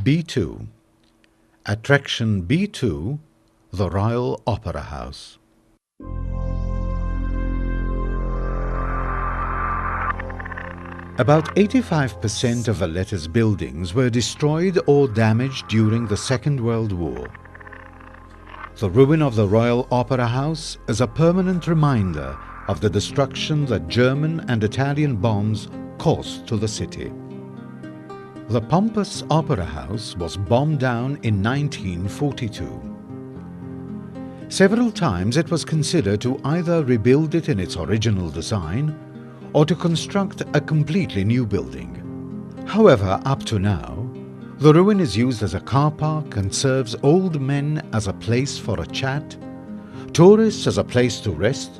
B2. Attraction B2, the Royal Opera House. About 85% of Valletta's buildings were destroyed or damaged during the Second World War. The ruin of the Royal Opera House is a permanent reminder of the destruction that German and Italian bombs caused to the city. The pompous Opera House was bombed down in 1942. Several times it was considered to either rebuild it in its original design or to construct a completely new building. However, up to now, the ruin is used as a car park and serves old men as a place for a chat, tourists as a place to rest,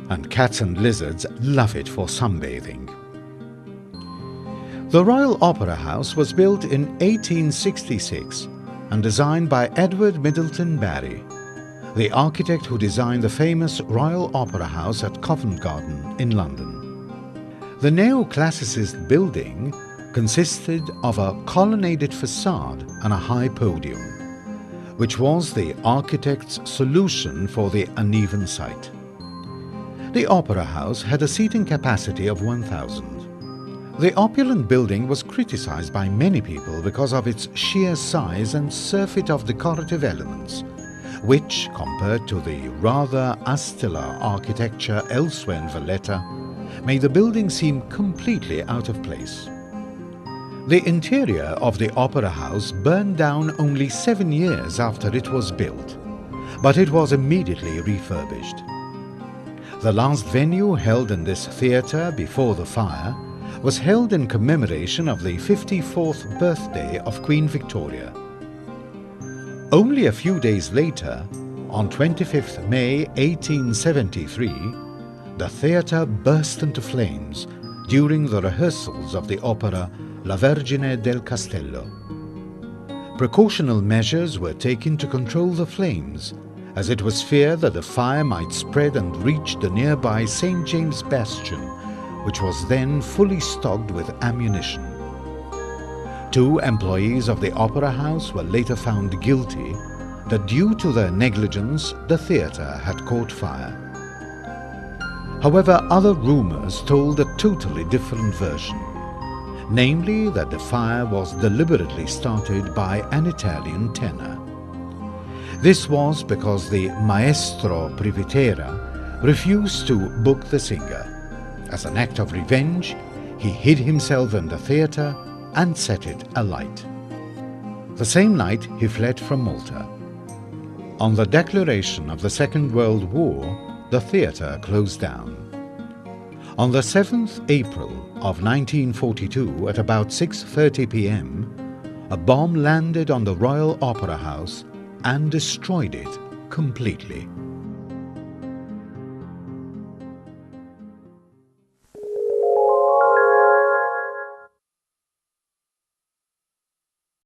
and cats and lizards love it for sunbathing. The Royal Opera House was built in 1866 and designed by Edward Middleton Barry, the architect who designed the famous Royal Opera House at Covent Garden in London. The neoclassicist building consisted of a colonnaded facade and a high podium, which was the architect's solution for the uneven site. The Opera House had a seating capacity of 1,000. The opulent building was criticized by many people because of its sheer size and surfeit of decorative elements, which, compared to the rather austere architecture elsewhere in Valletta, made the building seem completely out of place. The interior of the Opera House burned down only 7 years after it was built, but it was immediately refurbished. The last venue held in this theatre before the fire was held in commemoration of the 54th birthday of Queen Victoria. Only a few days later, on 25th May 1873, the theatre burst into flames during the rehearsals of the opera La Vergine del Castello. Precautional measures were taken to control the flames, as it was feared that the fire might spread and reach the nearby St. James Bastion, which was then fully stocked with ammunition. 2 employees of the Opera House were later found guilty that due to their negligence the theatre had caught fire. However, other rumours told a totally different version, namely that the fire was deliberately started by an Italian tenor. This was because the Maestro Privitera refused to book the singer. As an act of revenge, he hid himself in the theatre and set it alight. The same night he fled from Malta. On the declaration of the Second World War, the theatre closed down. On the 7th April of 1942 at about 6:30 p.m, a bomb landed on the Royal Opera House and destroyed it completely.